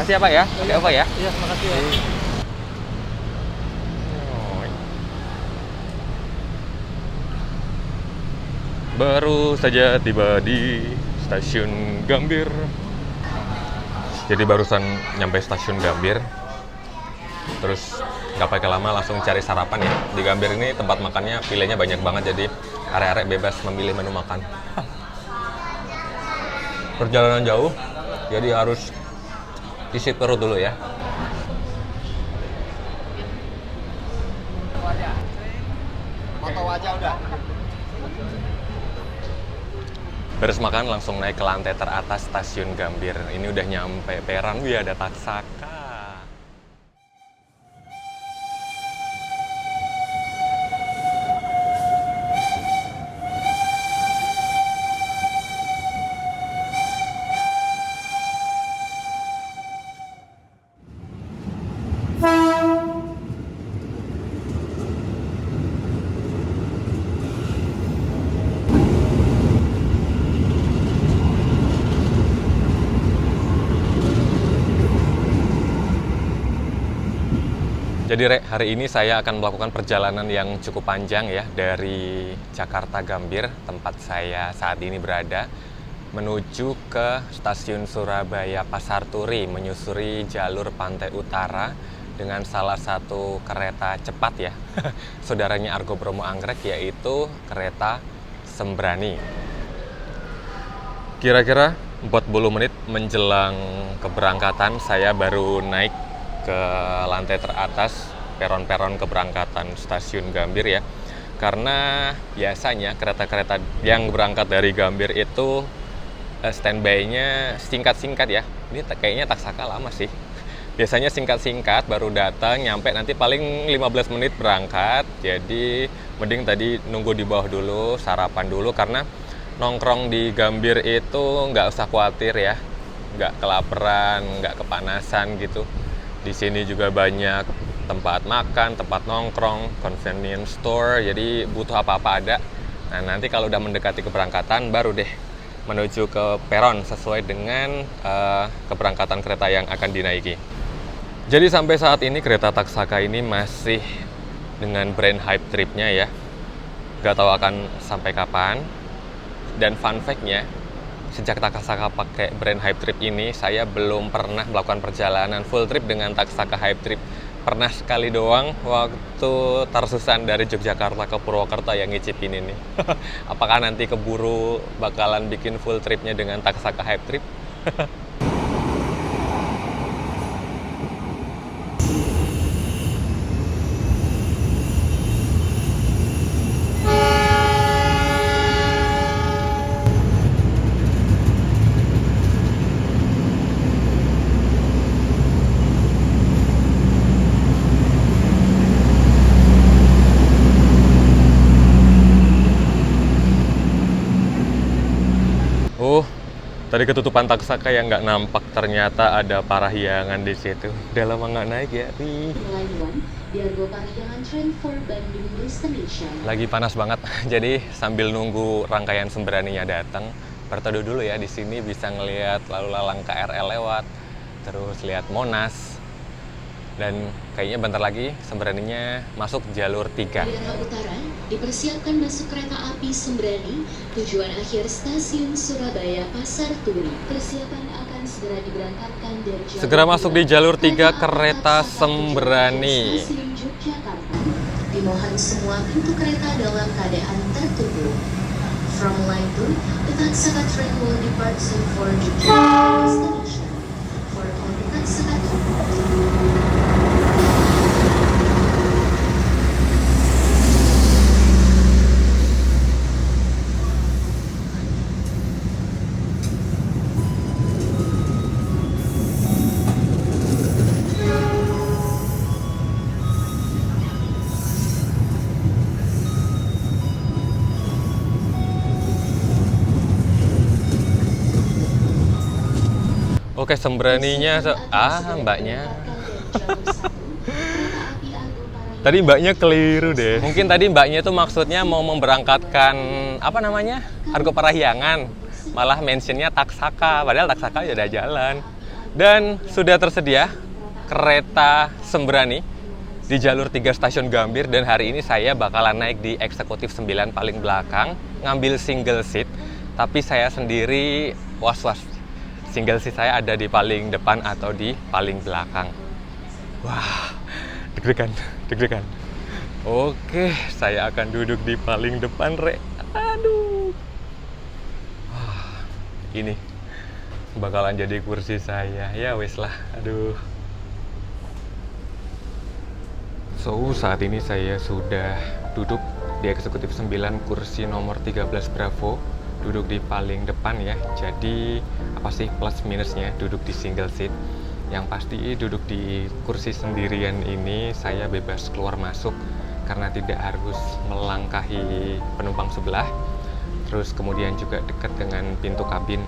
Makasih ya Pak ya. Oke Pak ya. Iya, makasih ya. Baru saja tiba di stasiun Gambir. Jadi barusan nyampe stasiun Gambir. Terus nggak pakai lama langsung cari sarapan ya. Di Gambir ini tempat makannya pilihannya banyak banget, jadi arek-arek bebas memilih menu makan. Perjalanan jauh, jadi harus isi perut dulu ya. Foto aja udah. Beres makan langsung naik ke lantai teratas stasiun Gambir. Ini udah nyampe peron, wih ada taksaka. Jadi Rek, hari ini saya akan melakukan perjalanan yang cukup panjang ya dari Jakarta Gambir, tempat saya saat ini berada, menuju ke stasiun Surabaya Pasar Turi, menyusuri jalur pantai utara dengan salah satu kereta cepat ya, saudaranya Argo Bromo Anggrek, yaitu kereta Sembrani. Kira-kira 40 menit menjelang keberangkatan, saya baru naik ke lantai teratas peron-peron keberangkatan stasiun Gambir ya, karena biasanya kereta-kereta yang berangkat dari Gambir itu standby-nya singkat-singkat ya. Ini kayaknya taksaka lama sih, biasanya singkat-singkat baru datang, nyampe nanti paling 15 menit berangkat. Jadi mending tadi nunggu di bawah dulu, sarapan dulu, karena nongkrong di Gambir itu nggak usah khawatir ya, nggak kelaparan, nggak kepanasan gitu. Di sini juga banyak tempat makan, tempat nongkrong, convenience store, jadi butuh apa-apa ada. Nah, nanti kalau udah mendekati keberangkatan, baru deh menuju ke peron sesuai dengan keberangkatan kereta yang akan dinaiki. Jadi sampai saat ini kereta Taksaka ini masih dengan brand Hype Trip-nya ya. Gak tahu akan sampai kapan. Dan fun fact-nya, sejak Taksaka pakai brand Hype Trip ini, saya belum pernah melakukan perjalanan full trip dengan Taksaka Hype Trip. Pernah sekali doang waktu Tarsusan dari Yogyakarta ke Purwokerto yang ngicipin ini. Apakah nanti keburu bakalan bikin full tripnya dengan Taksaka Hype Trip? Tadi ketutupan Taksaka yang nggak nampak, ternyata ada Parahyangan di situ. Udah lama nggak naik ya. Lagi panas banget, jadi sambil nunggu rangkaian Sembraninya datang, berteduh dulu ya di sini, bisa ngelihat lalu lalang KRL lewat, terus lihat Monas. Dan kayaknya bentar lagi Sembraninya masuk jalur 3. Daerah utara dipersiapkan masuk kereta api Sembrani, tujuan akhir stasiun Surabaya Pasar Turi. Persiapan akan segera diberangkatkan dari jalur segera masuk di jalur 3 kereta Sembrani. Stasiun Yogyakarta. Dimohon semua pintu kereta dalam keadaan tertutup. From line 2, the Taksaka train will depart soon for Yogyakarta destination. For all the Taksaka Oke, Sembraninya mbaknya. Tadi mbaknya keliru deh. Mungkin tadi mbaknya itu maksudnya mau memberangkatkan apa namanya? Argo Parahyangan. Malah mentionnya Taksaka, padahal Taksaka ya udah jalan. Dan sudah tersedia kereta Sembrani di jalur 3 stasiun Gambir, dan hari ini saya bakalan naik di eksekutif 9 paling belakang, ngambil single seat. Tapi saya sendiri was-was, single seat saya ada di paling depan atau di paling belakang. Wah, deg-degan. Oke, saya akan duduk di paling depan, Aduh. Wah, ini bakalan jadi kursi saya. Ya wes lah, aduh. So, saat ini saya sudah duduk di eksekutif 9 kursi nomor 13 Bravo, duduk di paling depan ya. Jadi apa sih plus minusnya duduk di single seat? Yang pasti duduk di kursi sendirian ini saya bebas keluar masuk karena tidak harus melangkahi penumpang sebelah. Terus kemudian juga dekat dengan pintu kabin.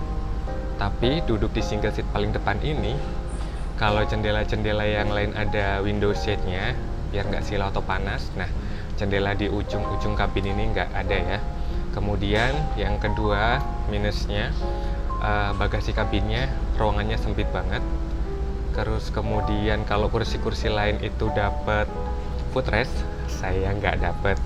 Tapi duduk di single seat paling depan ini, kalau jendela-jendela yang lain ada window shade-nya biar nggak silau atau panas. Nah, jendela di ujung-ujung kabin ini nggak ada ya. Kemudian yang kedua minusnya, bagasi kabinnya ruangannya sempit banget. Terus kemudian kalau kursi-kursi lain itu dapat footrest, saya nggak dapat.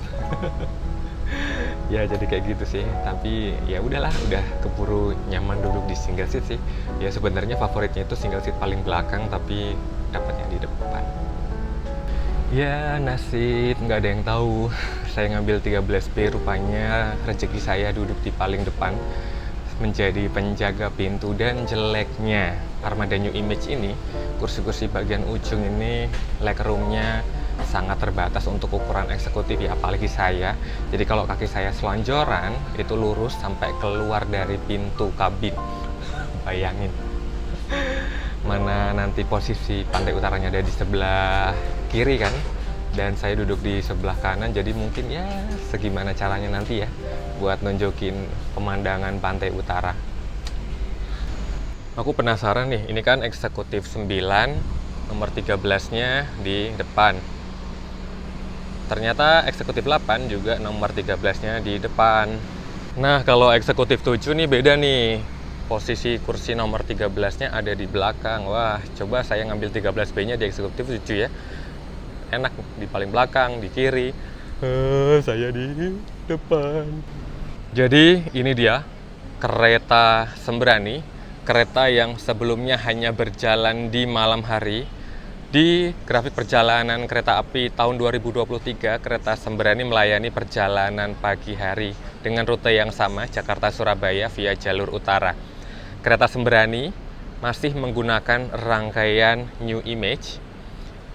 Ya jadi kayak gitu sih. Tapi ya udahlah, udah keburu nyaman duduk di single seat sih. Ya sebenarnya favoritnya itu single seat paling belakang, tapi dapatnya di depan. Ya nasib nggak ada yang tahu. Saya ngambil 13B, rupanya rezeki saya duduk di paling depan, menjadi penjaga pintu. Dan jeleknya Armada New Image ini, kursi-kursi bagian ujung ini legroomnya sangat terbatas untuk ukuran eksekutif ya, apalagi saya. Jadi kalau kaki saya selonjoran itu lurus sampai keluar dari pintu kabin. Bayangin. Mana nanti posisi pantai utaranya ada di sebelah kiri kan, dan saya duduk di sebelah kanan, jadi mungkin ya segimana caranya nanti ya buat nunjukin pemandangan pantai utara. Aku penasaran nih, ini kan eksekutif 9, nomor 13-nya di depan. Ternyata eksekutif 8 juga nomor 13-nya di depan. Nah, kalau eksekutif 7 nih beda nih. Posisi kursi nomor 13-nya ada di belakang. Wah, coba saya ngambil 13B-nya di eksekutif 7 ya. Enak di paling belakang, di kiri. Saya di depan. Jadi ini dia kereta Sembrani, kereta yang sebelumnya hanya berjalan di malam hari. Di grafik perjalanan kereta api tahun 2023, kereta Sembrani melayani perjalanan pagi hari dengan rute yang sama, Jakarta-Surabaya via jalur utara. Kereta Sembrani masih menggunakan rangkaian New Image.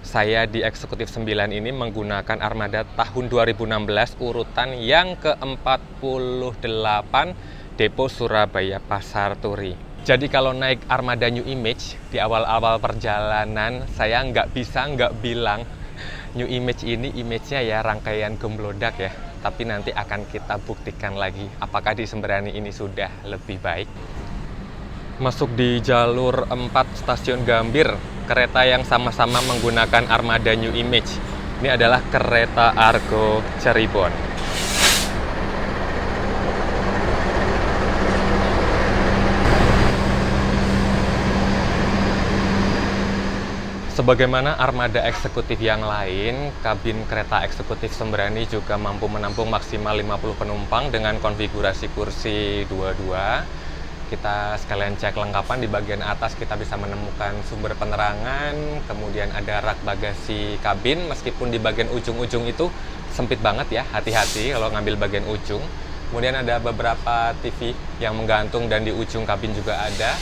Saya di eksekutif 9 ini menggunakan armada tahun 2016 urutan yang ke-48, Depo Surabaya Pasar Turi. Jadi kalau naik armada New Image di awal-awal perjalanan, saya nggak bilang New Image ini image-nya ya rangkaian gemblodak ya. Tapi nanti akan kita buktikan lagi apakah di Sembrani ini sudah lebih baik. Masuk di jalur 4 stasiun Gambir, kereta yang sama-sama menggunakan armada New Image. Ini adalah kereta Argo Cirebon. Sebagaimana armada eksekutif yang lain, kabin kereta eksekutif Sembrani juga mampu menampung maksimal 50 penumpang dengan konfigurasi kursi 22. Kita sekalian cek lengkapan. Di bagian atas kita bisa menemukan sumber penerangan, kemudian ada rak bagasi kabin, meskipun di bagian ujung-ujung itu sempit banget ya, hati-hati kalau ngambil bagian ujung. Kemudian ada beberapa TV yang menggantung dan di ujung kabin juga ada.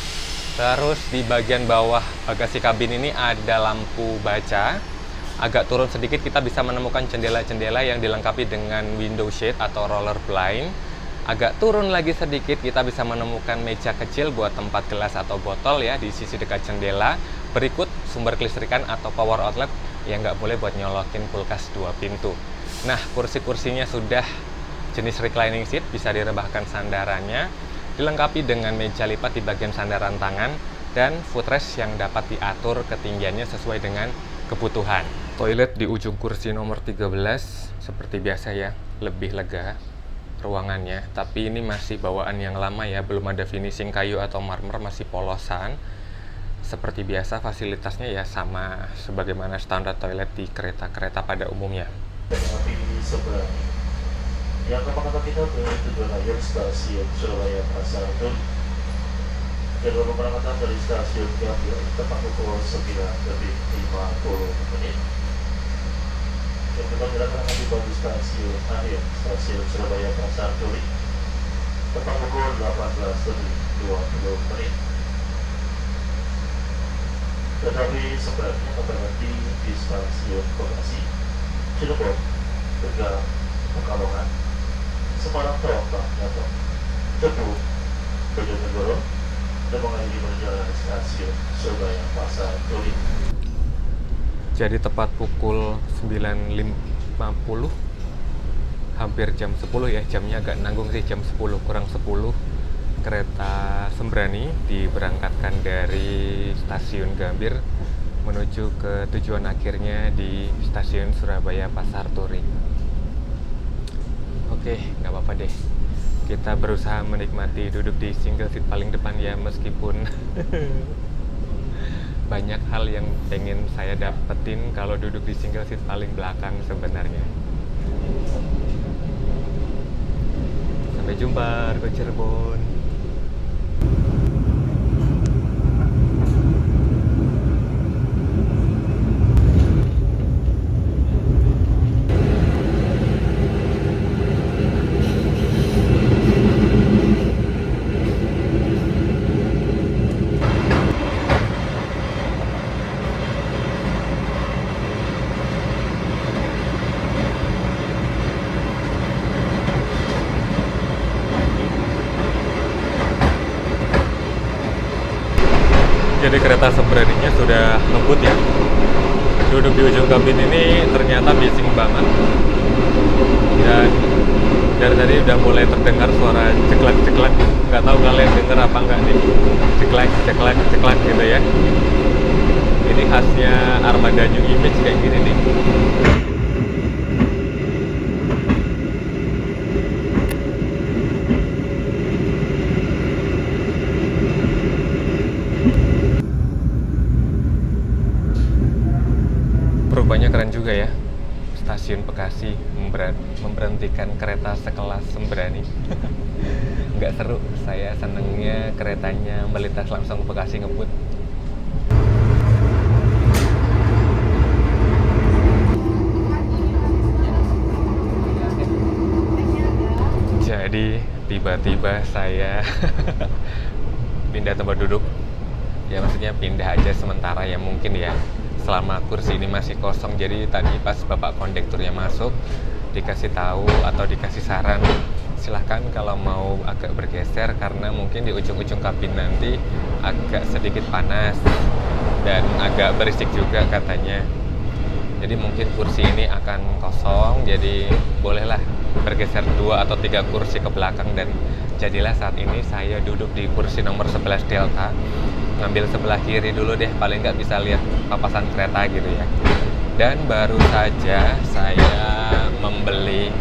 Terus di bagian bawah bagasi kabin ini ada lampu baca. Agak turun sedikit kita bisa menemukan jendela-jendela yang dilengkapi dengan window shade atau roller blind. Agak turun lagi sedikit kita bisa menemukan meja kecil buat tempat gelas atau botol ya di sisi dekat jendela. Berikut sumber kelistrikan atau power outlet yang nggak boleh buat nyolokin kulkas 2 pintu. Nah, kursi-kursinya sudah jenis reclining seat, bisa direbahkan sandarannya. Dilengkapi dengan meja lipat di bagian sandaran tangan dan footrest yang dapat diatur ketinggiannya sesuai dengan kebutuhan. Toilet di ujung kursi nomor 13 seperti biasa ya, lebih lega ruangannya, tapi ini masih bawaan yang lama ya, belum ada finishing kayu atau marmer, masih polosan. Seperti biasa fasilitasnya ya sama sebagaimana standar toilet di kereta-kereta pada umumnya. Api seberang yang kemana kita bertujuan akhir stasiun Surabaya Pasar Turi. Jadwal keberangkatan dari stasiun Gambir tepat pukul 9:50 yang diperkirakan akan tiba di stasiun akhir stasiun Surabaya Pasar Turi tepat pukul 18:20. Tetapi sebenarnya akan berhenti di stasiun Bekasi, Cirebon, Tegal, Pekalongan, Semarang, Jombang, Jateng, Cepu, Bojonegoro, dan mengakhiri perjalanan di stasiun Surabaya Pasar Turi. Jadi tepat pukul 9.50, hampir jam 10 ya, jamnya agak nanggung sih, jam 10 kurang 10, kereta Sembrani diberangkatkan dari stasiun Gambir menuju ke tujuan akhirnya di stasiun Surabaya Pasar Turi. Oke, nggak apa-apa deh. Kita berusaha menikmati duduk di single seat paling depan ya, meskipun banyak hal yang pengen saya dapetin kalau duduk di single seat paling belakang sebenarnya. Sampai jumpa, Argo Cirebon. Jadi kereta Sembraninya sudah ngebut ya. Duduk di ujung kabin ini ternyata bising banget. Dan dari tadi udah mulai terdengar suara ceklek-ceklek. Nggak tahu kalian denger apa nggak nih? Ceklek gitu ya. Ini khasnya armada New Image kayak gini nih. Perubahannya keren juga ya. Stasiun Bekasi memberhentikan kereta sekelas Sembrani. Nggak seru, saya senengnya keretanya melintas langsung ke Bekasi ngebut. Jadi tiba-tiba saya pindah tempat duduk. Ya maksudnya pindah aja sementara ya, mungkin ya selama kursi ini masih kosong. Jadi tadi pas bapak kondekturnya masuk dikasih tahu atau dikasih saran, silahkan kalau mau agak bergeser karena mungkin di ujung-ujung kabin nanti agak sedikit panas dan agak berisik juga katanya. Jadi mungkin kursi ini akan kosong, jadi bolehlah bergeser 2 atau 3 kursi ke belakang. Dan jadilah saat ini saya duduk di kursi nomor 11 Delta, ngambil sebelah kiri dulu deh, paling nggak bisa lihat papasan kereta gitu ya. Dan baru saja saya membeli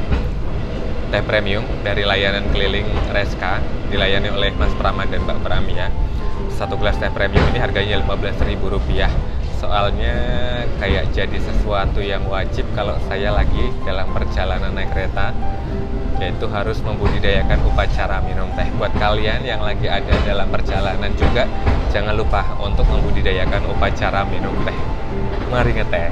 teh premium dari layanan keliling Reska, dilayani oleh Mas Pramad dan Mbak Pramia. Satu gelas teh premium ini harganya Rp15.000. Soalnya kayak jadi sesuatu yang wajib kalau saya lagi dalam perjalanan naik kereta, yaitu harus membudidayakan upacara minum teh. Buat kalian yang lagi ada dalam perjalanan juga, jangan lupa untuk membudidayakan upacara minum teh. Mari ngeteh.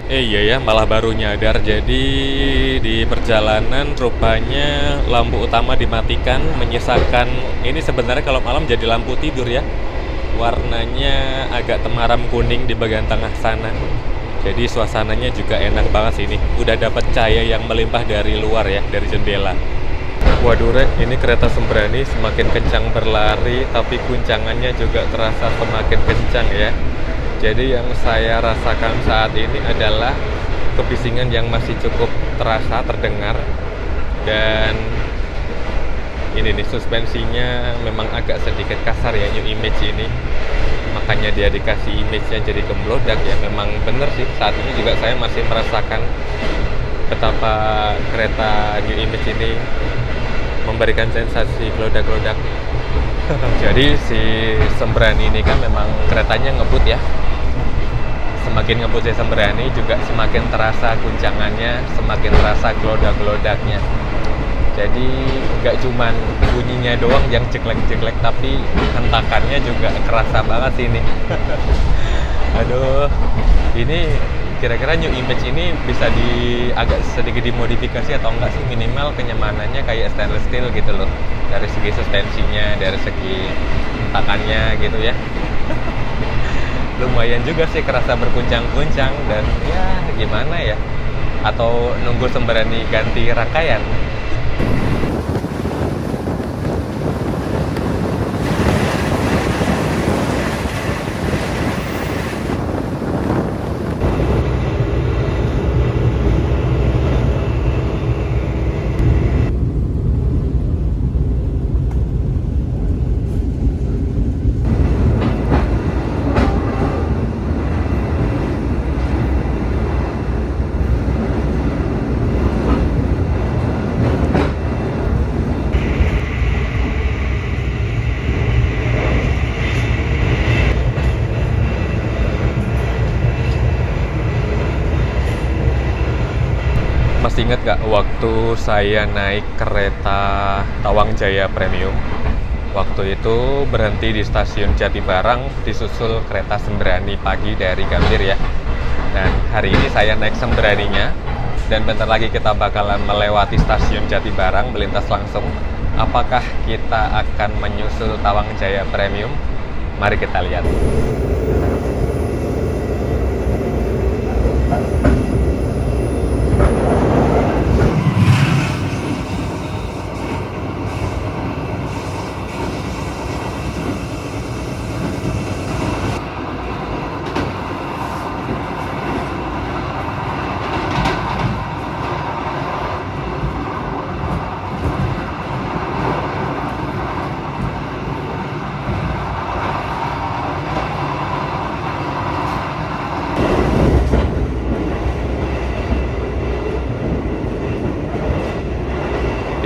Iya ya, malah baru nyadar. Jadi di perjalanan rupanya lampu utama dimatikan, menyisakan ini sebenarnya kalau malam jadi lampu tidur ya. Warnanya agak temaram kuning di bagian tengah sana. Jadi suasananya juga enak banget sih ini. Udah dapat cahaya yang melimpah dari luar ya, dari jendela. Waduh Rek, ini kereta Sembrani semakin kencang berlari, tapi guncangannya juga terasa semakin kencang ya. Jadi yang saya rasakan saat ini adalah kebisingan yang masih cukup terasa, terdengar. Dan ini nih, suspensinya memang agak sedikit kasar ya, New Image ini. Makanya dia dikasih image-nya jadi gemblodak ya. Memang bener sih, saat ini juga saya masih merasakan betapa kereta New Image ini memberikan sensasi gelodak-gelodak. Jadi si Sembrani ini kan memang keretanya ngebut ya. Semakin ngebut si Sembrani juga semakin terasa guncangannya, semakin terasa gelodak-gelodaknya. Jadi nggak cuman bunyinya doang yang jeglek-jeglek, tapi hentakannya juga kerasa banget sih ini. Aduh, ini kira-kira New Image ini bisa agak sedikit dimodifikasi atau enggak sih, minimal kenyamanannya kayak stainless steel gitu loh. Dari segi suspensinya, dari segi hentakannya gitu ya. Lumayan juga sih kerasa berguncang-guncang, dan ya gimana ya, atau nunggu Sembrani ganti rangkaian. Masih ingat gak waktu saya naik kereta Tawang Jaya Premium? Waktu itu berhenti di stasiun Jatibarang, disusul kereta Sembrani pagi dari Gambir ya. Dan hari ini saya naik Sembraninya, dan bentar lagi kita bakalan melewati stasiun Jatibarang, melintas langsung. Apakah kita akan menyusul Tawang Jaya Premium? Mari kita lihat.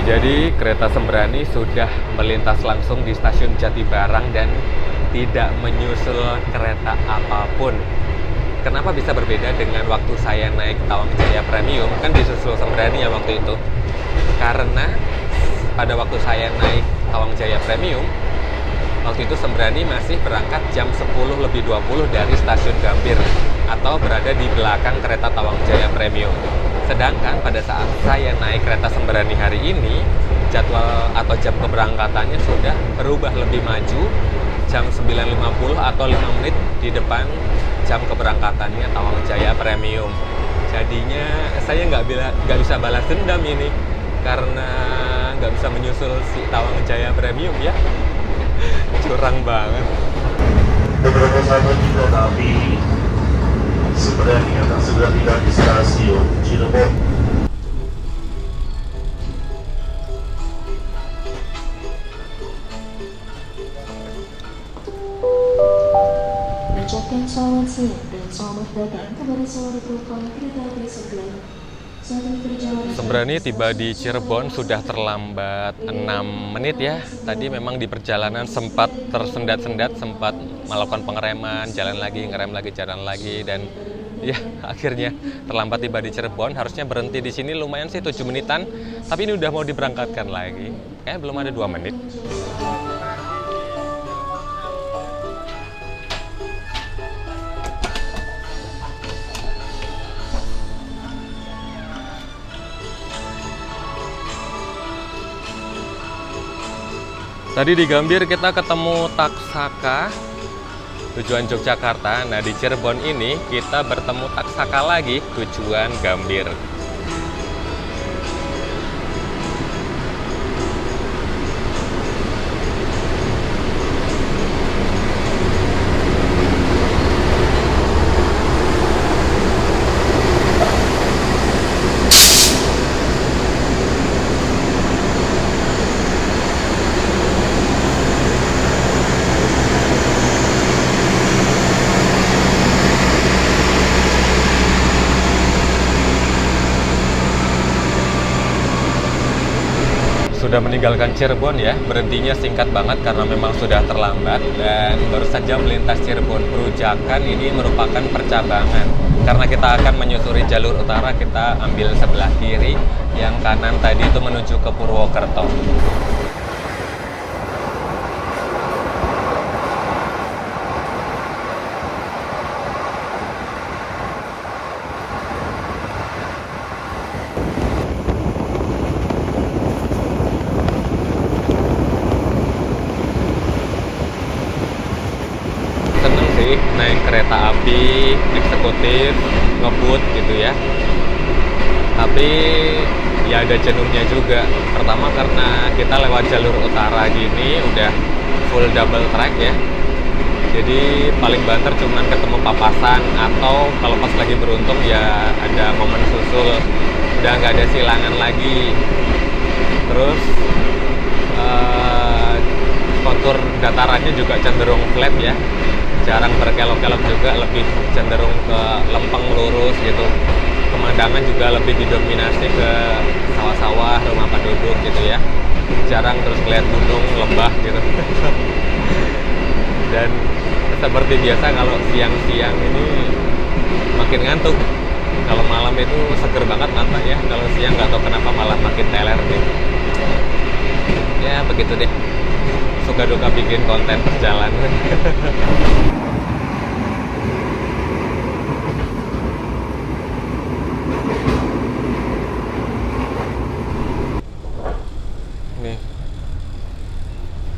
Jadi kereta Sembrani sudah melintas langsung di stasiun Jatibarang dan tidak menyusul kereta apapun. Kenapa bisa berbeda dengan waktu saya naik Tawang Jaya Premium? Kan disusul Sembrani ya waktu itu. Karena pada waktu saya naik Tawang Jaya Premium, waktu itu Sembrani masih berangkat jam 10.20 dari stasiun Gambir, atau berada di belakang kereta Tawang Jaya Premium. Sedangkan pada saat saya naik kereta Sembrani hari ini, jadwal atau jam keberangkatannya sudah berubah lebih maju, jam 9.50 atau 5 menit di depan jam keberangkatannya Tawang Jaya Premium. Jadinya saya nggak bisa balas dendam ini, karena nggak bisa menyusul si Tawang Jaya Premium ya. Curang banget. Beberapa sahabat juga kami sebenarnya akan segera tiba di stasiun Cirebon. Ucapkan selamat siang dan selamat datang kepada seluruh penumpang kereta api Sembrani. Sembrani tiba di Cirebon sudah terlambat 6 menit ya. Tadi memang di perjalanan sempat tersendat-sendat, sempat melakukan pengereman, jalan lagi, ngerem lagi, jalan lagi, dan ya akhirnya terlambat tiba di Cirebon. Harusnya berhenti di sini lumayan sih 7 menitan, tapi ini udah mau diberangkatkan lagi. Kayaknya belum ada 2 menit. Tadi di Gambir kita ketemu Taksaka tujuan Yogyakarta. Nah di Cirebon ini kita bertemu Taksaka lagi tujuan Gambir. sudah meninggalkan Cirebon ya, berhentinya singkat banget karena memang sudah terlambat, dan baru saja melintas Cirebon. Perujakan ini merupakan percabangan, karena kita akan menyusuri jalur utara, kita ambil sebelah kiri, yang kanan tadi itu menuju ke Purwokerto. Naik kereta api eksekutif ngebut gitu ya, tapi ya ada jenuhnya juga. Pertama karena kita lewat jalur utara gini udah full double track ya, jadi paling banter cuman ketemu papasan, atau kalau pas lagi beruntung ya ada momen susul, udah nggak ada silangan lagi. Terus kontur datarannya juga cenderung flat ya, jarang berkelok-kelok juga, lebih cenderung ke lempeng lurus gitu. Pemandangan juga lebih didominasi ke sawah-sawah, rumah penduduk gitu ya, jarang terus lihat gunung, lembah gitu. Dan seperti biasa kalau siang-siang ini makin ngantuk, kalau malam itu seger banget mata ya, kalau siang nggak tahu kenapa malah makin teler gitu. Ya begitu deh, suka duka bikin konten perjalanan. Nih,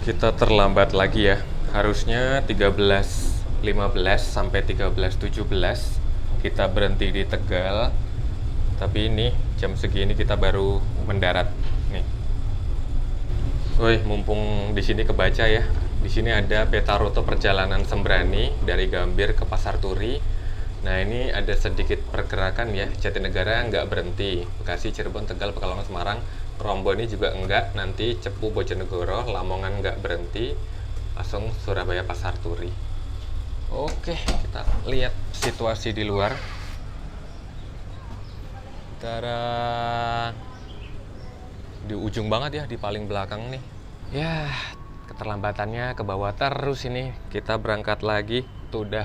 kita terlambat lagi ya. Harusnya 13.15 sampai 13.17 kita berhenti di Tegal. Tapi ini jam segini kita baru mendarat nih. Woi, mumpung di sini kebaca ya. Di sini ada peta rute perjalanan Sembrani dari Gambir ke Pasar Turi. Nah, ini ada sedikit pergerakan ya. Jatinegara nggak berhenti. Bekasi, Cirebon, Tegal, Pekalongan, Semarang. Rombo ini juga enggak. Nanti Cepu, Bojonegoro, Lamongan nggak berhenti. Langsung Surabaya, Pasar Turi. Oke, kita lihat situasi di luar. Di ujung banget ya, di paling belakang nih. Ya, keterlambatannya ke bawah terus ini. Kita berangkat lagi. Tuh udah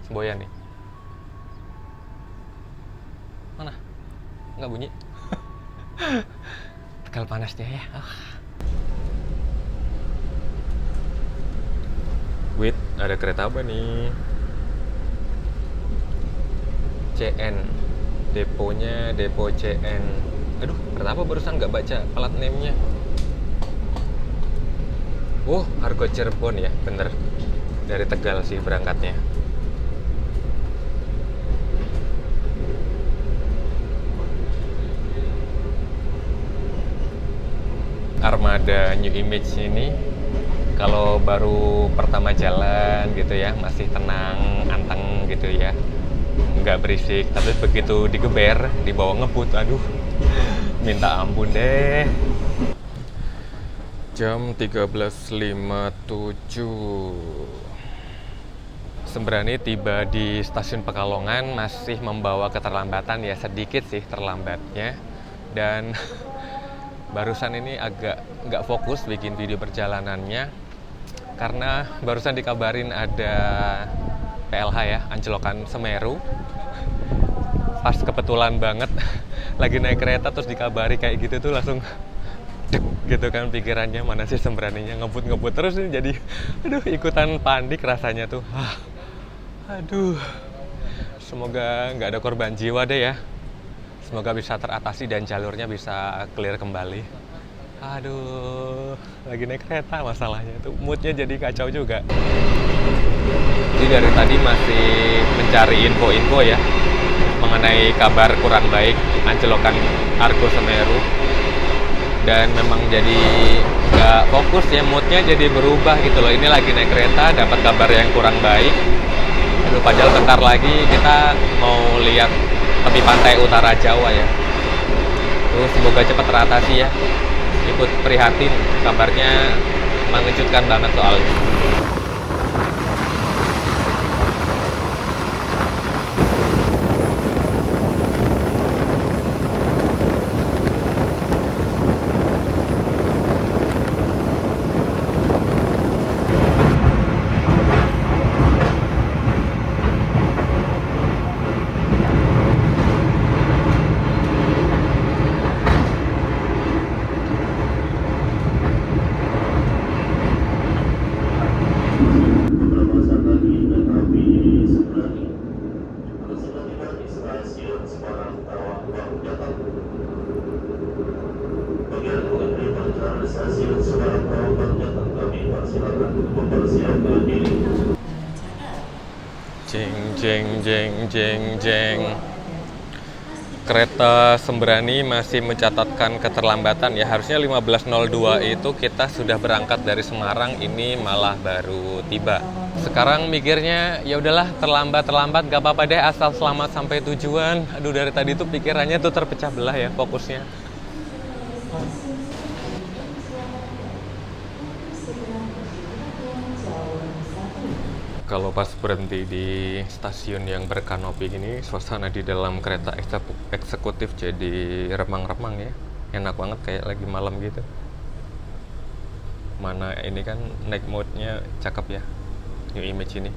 semboyan nih. Mana? Nggak bunyi. Tegal panasnya ya. Wait, ada kereta apa nih? CN. Deponya Depo CN. Aduh, kereta apa barusan nggak baca plat name-nya. Oh, Argo Cirebon ya, bener. Dari Tegal sih berangkatnya. Armada New Image ini kalau baru pertama jalan gitu ya, masih tenang, anteng gitu ya, nggak berisik. Tapi begitu digeber, dibawa ngebut, aduh, minta ampun deh. Jam 13.57 Sembrani tiba di stasiun Pekalongan, masih membawa keterlambatan ya, sedikit sih terlambatnya. Dan barusan ini agak nggak fokus bikin video perjalanannya, karena barusan dikabarin ada PLH ya, anjlokan Semeru. Pas kebetulan banget lagi naik kereta terus dikabari kayak gitu tuh langsung dek gitu kan pikirannya, mana sih Sembraninya, ngebut terus nih, jadi aduh ikutan panik rasanya tuh. Aduh, semoga nggak ada korban jiwa deh ya, semoga bisa teratasi dan jalurnya bisa clear kembali. Aduh, lagi naik kereta masalahnya tuh, moodnya jadi kacau juga. Jadi dari tadi masih mencari info-info ya mengenai kabar kurang baik anjlokan Argo Semeru, dan memang jadi nggak fokus ya, moodnya jadi berubah gitu loh. Ini lagi naik kereta dapat kabar yang kurang baik. Aduh, padahal bentar lagi kita mau lihat tepi pantai utara Jawa ya. Terus semoga cepat teratasi ya. Ikut prihatin, kabarnya mengejutkan banget soalnya. stasiun Semarang perjalanan kami persilakan mempersiapkan diri. Jeng jeng jeng jeng jeng. Kereta Sembrani masih mencatatkan keterlambatan ya. Harusnya 15.02 itu kita sudah berangkat dari Semarang, ini malah baru tiba. Sekarang mikirnya ya udahlah, terlambat gak apa-apa deh, asal selamat sampai tujuan. Aduh, dari tadi tuh pikirannya tuh terpecah belah ya fokusnya. Kalau pas berhenti di stasiun yang berkanopi gini, suasana di dalam kereta eksekutif jadi remang-remang ya. Enak banget, kayak lagi malam gitu. Mana ini kan night mode-nya cakep ya, New Image ini.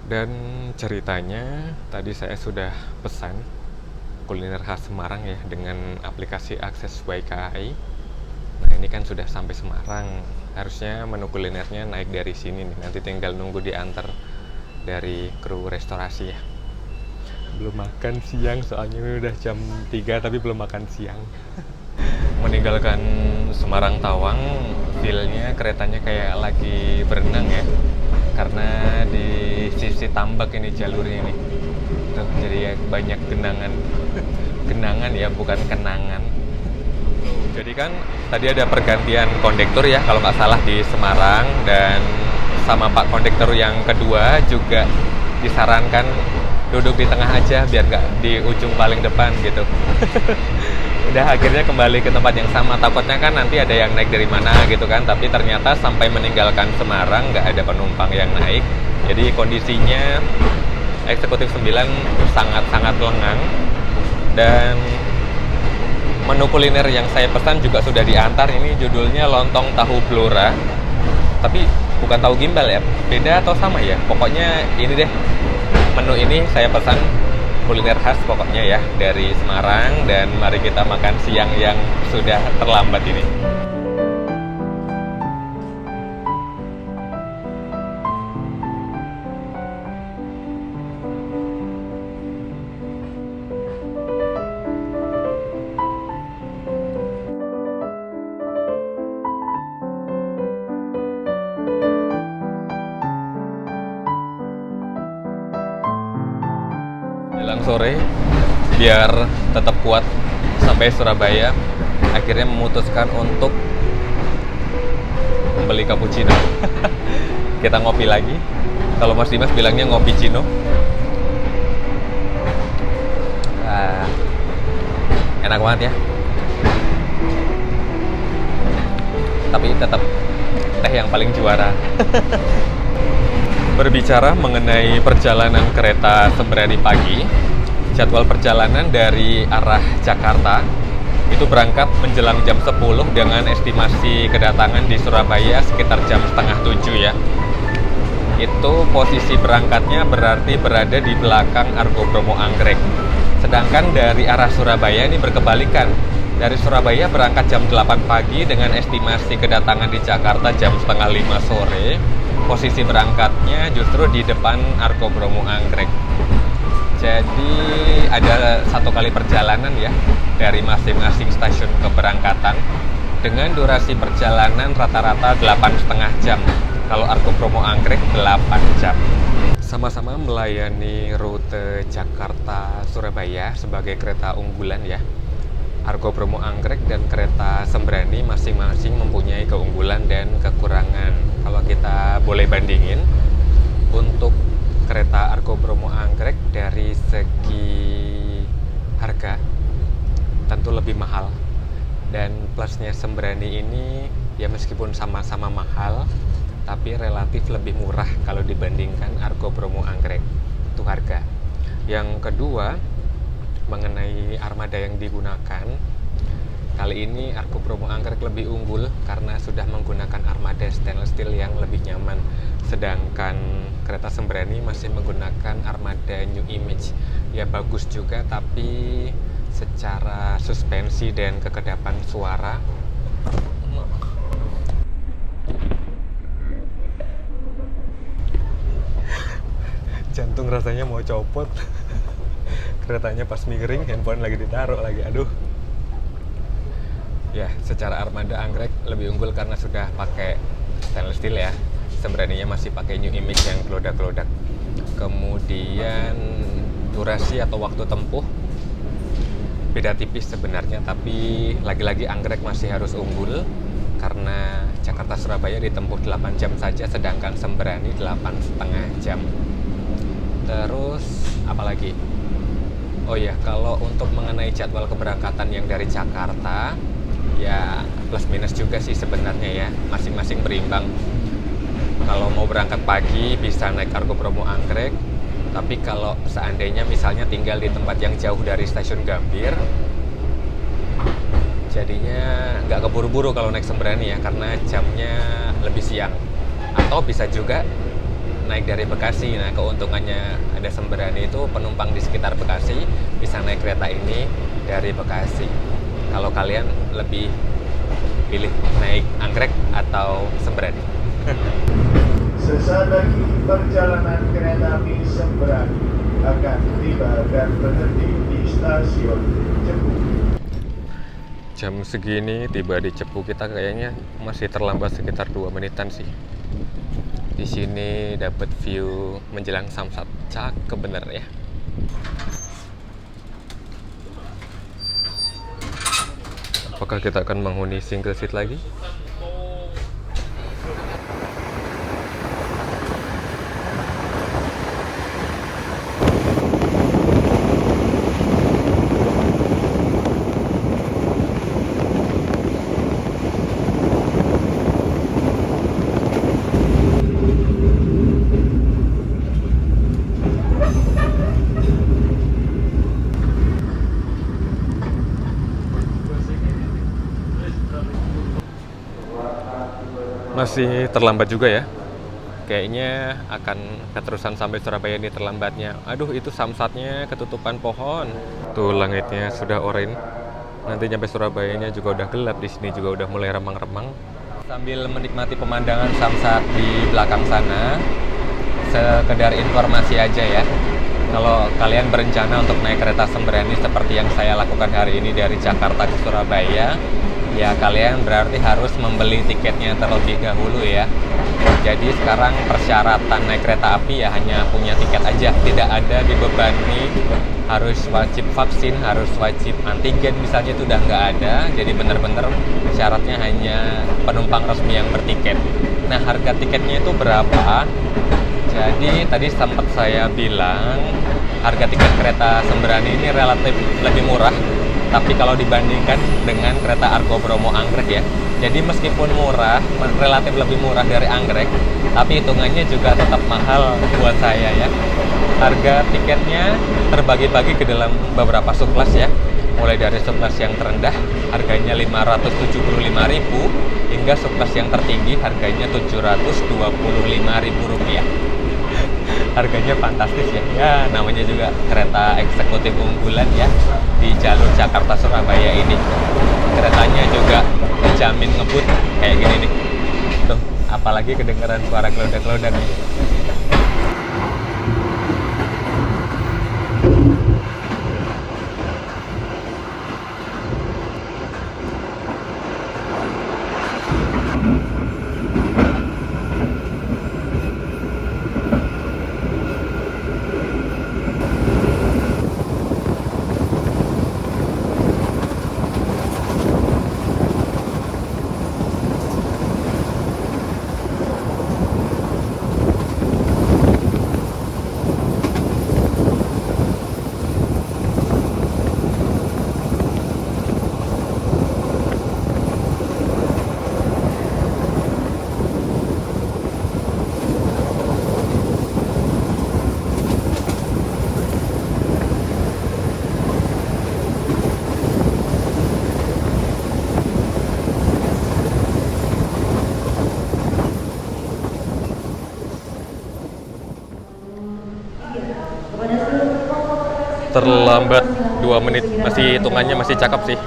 Dan ceritanya tadi saya sudah pesan kuliner khas Semarang ya dengan aplikasi Akses by KAI. Nah, ini kan sudah sampai Semarang. Harusnya menu kulinernya naik dari sini nih. Nanti tinggal nunggu diantar dari kru restorasi ya. Belum makan siang soalnya udah jam 3 tapi belum makan siang. Meninggalkan Semarang Tawang, feel-nya keretanya kayak lagi berenang ya. Karena di sisi tambak ini jalurnya nih. Tuh, jadi ya banyak genangan. Genangan ya, bukan kenangan. Jadi kan tadi ada pergantian kondektur ya kalau nggak salah di Semarang, dan sama Pak Kondektur yang kedua juga disarankan duduk di tengah aja biar nggak di ujung paling depan gitu. Udah akhirnya kembali ke tempat yang sama, takutnya kan nanti ada yang naik dari mana gitu kan, tapi ternyata sampai meninggalkan Semarang nggak ada penumpang yang naik. Jadi kondisinya Eksekutif 9 sangat-sangat lengang, dan menu kuliner yang saya pesan juga sudah diantar. Ini judulnya lontong tahu blora, tapi bukan tahu gimbal ya, beda atau sama ya, pokoknya ini deh, menu ini saya pesan kuliner khas pokoknya ya dari Semarang. Dan mari kita makan siang yang sudah terlambat ini. Jelang sore, biar tetap kuat sampai Surabaya, akhirnya memutuskan untuk membeli cappuccino. Kita ngopi lagi. Kalau Mas Dimas bilangnya ngopi cino. Enak banget ya. Tapi tetap teh yang paling juara. Berbicara mengenai perjalanan kereta Sembrani pagi, jadwal perjalanan dari arah Jakarta itu berangkat menjelang jam 10 dengan estimasi kedatangan di Surabaya sekitar jam setengah 7 ya. Itu posisi berangkatnya berarti berada di belakang Argo Bromo Anggrek. Sedangkan dari arah Surabaya ini berkebalikan. Dari Surabaya berangkat jam 8 pagi dengan estimasi kedatangan di Jakarta jam setengah 5 sore. Posisi berangkatnya justru di depan Argo Bromo Anggrek. Jadi ada satu kali perjalanan ya dari masing-masing stasiun keberangkatan dengan durasi perjalanan rata-rata 8,5 jam. Kalau Argo Bromo Anggrek 8 jam. Sama-sama melayani rute Jakarta-Surabaya sebagai kereta unggulan ya. Argo Bromo Anggrek dan kereta Sembrani masing-masing mempunyai keunggulan dan kekurangan. Kalau kita boleh bandingin, untuk kereta Argo Bromo Anggrek dari segi harga tentu lebih mahal, dan plusnya Sembrani ini ya meskipun sama-sama mahal tapi relatif lebih murah kalau dibandingkan Argo Bromo Anggrek itu harga. Yang kedua, mengenai armada yang digunakan, kali ini Argo Bromo Anggrek lebih unggul karena sudah menggunakan armada stainless steel yang lebih nyaman. Sedangkan kereta Sembrani masih menggunakan armada New Image. Ya bagus juga, tapi secara suspensi dan kekedapan suara jantung rasanya mau copot. Keretanya pas miring, handphone lagi ditaruh lagi, aduh. Ya, secara armada anggrek lebih unggul karena sudah pakai stainless steel ya. Sembraninya masih pakai new image yang kelodak-kelodak. Kemudian durasi atau waktu tempuh beda tipis sebenarnya, tapi lagi-lagi anggrek masih harus unggul karena Jakarta Surabaya ditempuh 8 jam saja, sedangkan Sembrani 8,5 jam. Terus apalagi? Oh ya, kalau untuk mengenai jadwal keberangkatan yang dari Jakarta, ya plus minus juga sih sebenarnya ya, masing-masing berimbang. Kalau mau berangkat pagi bisa naik Argo Bromo Anggrek, tapi kalau seandainya misalnya tinggal di tempat yang jauh dari stasiun Gambir, jadinya nggak keburu-buru kalau naik Sembrani ya, karena jamnya lebih siang. Atau bisa juga naik dari Bekasi. Nah, keuntungannya ada Sembrani itu penumpang di sekitar Bekasi bisa naik kereta ini dari Bekasi. Kalau kalian lebih pilih naik anggrek atau Sembrani? Sesaat lagi perjalanan kereta api Sembrani akan tiba dan berhenti di stasiun Cepu. Jam segini tiba di Cepu, kita kayaknya masih terlambat sekitar 2 menitan sih. Di sini dapat view menjelang Samsat, cakep bener ya. Apakah kita akan menghuni single seat lagi? Masih terlambat juga ya. Kayaknya akan keterusan sampai Surabaya ini terlambatnya. Aduh, itu Samsatnya ketutupan pohon. Tuh langitnya sudah oranye. Nanti nyampe Surabayanya juga udah gelap, di sini juga udah mulai remang-remang. Sambil menikmati pemandangan Samsat di belakang sana, sekedar informasi aja ya. Kalau kalian berencana untuk naik kereta Sembrani seperti yang saya lakukan hari ini dari Jakarta ke Surabaya, ya kalian berarti harus membeli tiketnya terlebih dahulu ya. Jadi sekarang persyaratan naik kereta api ya hanya punya tiket aja, tidak ada dibebani harus wajib vaksin, harus wajib antigen misalnya, itu udah nggak ada. Jadi bener-bener syaratnya hanya penumpang resmi yang bertiket. Nah, harga tiketnya itu berapa? Jadi tadi sempat saya bilang harga tiket kereta Sembrani ini relatif lebih murah, tapi kalau dibandingkan dengan kereta Argo Bromo Anggrek ya, jadi meskipun murah, relatif lebih murah dari Anggrek, tapi hitungannya juga tetap mahal buat saya ya. Harga tiketnya terbagi-bagi ke dalam beberapa subkelas ya, mulai dari subkelas yang terendah harganya Rp575.000 hingga subkelas yang tertinggi harganya Rp725.000. Harganya fantastis ya. Ya, namanya juga kereta eksekutif unggulan ya di jalur Jakarta Surabaya ini. Keretanya juga dijamin ngebut kayak gini nih. Tuh, apalagi kedengeran suara kelodak-kelodak nih. Terlambat 2 menit, masih hitungannya masih cakep sih.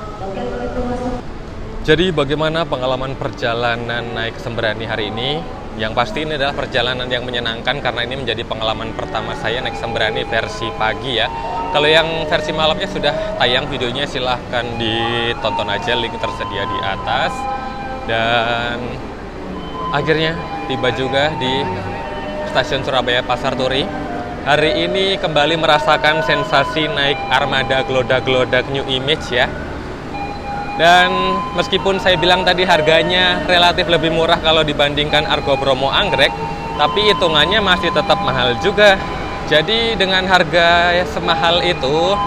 Jadi bagaimana pengalaman perjalanan naik Sembrani hari ini? Yang pasti ini adalah perjalanan yang menyenangkan karena ini menjadi pengalaman pertama saya naik Sembrani versi pagi ya. Kalau yang versi malamnya sudah tayang videonya, silahkan ditonton aja, link tersedia di atas. Dan akhirnya tiba juga di stasiun Surabaya Pasar Turi. Hari ini kembali merasakan sensasi naik armada Glodak-Glodak New Image ya. Dan meskipun saya bilang tadi harganya relatif lebih murah kalau dibandingkan Argo Bromo Anggrek, tapi hitungannya masih tetap mahal juga. Jadi dengan harga semahal itu,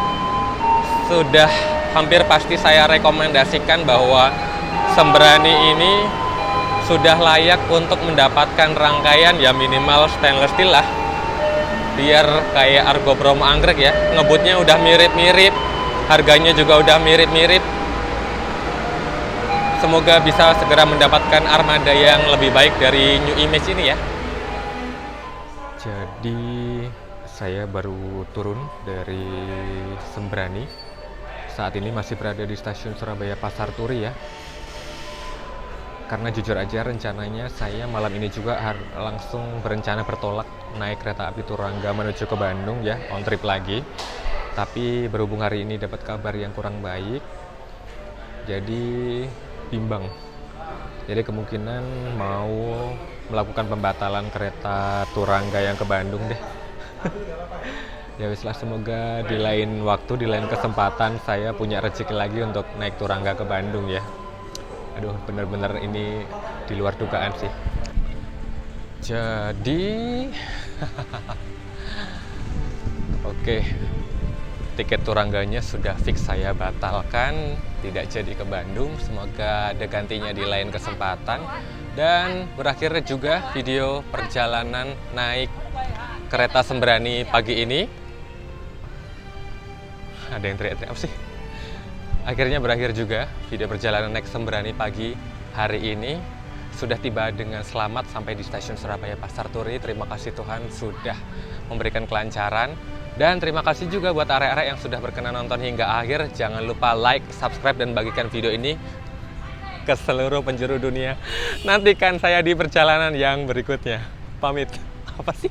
sudah hampir pasti saya rekomendasikan bahwa Sembrani ini sudah layak untuk mendapatkan rangkaian ya minimal stainless steel lah. Biar kayak Argo Bromo Anggrek ya, ngebutnya udah mirip-mirip, harganya juga udah mirip-mirip. Semoga bisa segera mendapatkan armada yang lebih baik dari New Image ini ya. Jadi saya baru turun dari Sembrani. Saat ini masih berada di stasiun Surabaya Pasar Turi ya. Karena jujur aja rencananya saya malam ini juga langsung berencana bertolak naik kereta api Turangga menuju ke Bandung ya, on trip lagi. Tapi berhubung hari ini dapat kabar yang kurang baik, jadi bimbang. Jadi kemungkinan mau melakukan pembatalan kereta Turangga yang ke Bandung deh. Ya wis lah, semoga di lain waktu, di lain kesempatan saya punya rezeki lagi untuk naik Turangga ke Bandung ya. Aduh, bener-bener ini di luar dugaan sih. Jadi oke, tiket Turangganya sudah fix saya batalkan, tidak jadi ke Bandung. Semoga ada gantinya di lain kesempatan. Dan berakhir juga video perjalanan naik kereta Sembrani pagi ini. Ada yang teriak-teriak apa sih? Akhirnya berakhir juga video perjalanan naik Sembrani pagi hari ini. Sudah tiba dengan selamat sampai di stasiun Surabaya Pasar Turi. Terima kasih Tuhan sudah memberikan kelancaran. Dan terima kasih juga buat arek-arek yang sudah berkenan nonton hingga akhir. Jangan lupa like, subscribe, dan bagikan video ini ke seluruh penjuru dunia. Nantikan saya di perjalanan yang berikutnya. Pamit. Apa sih?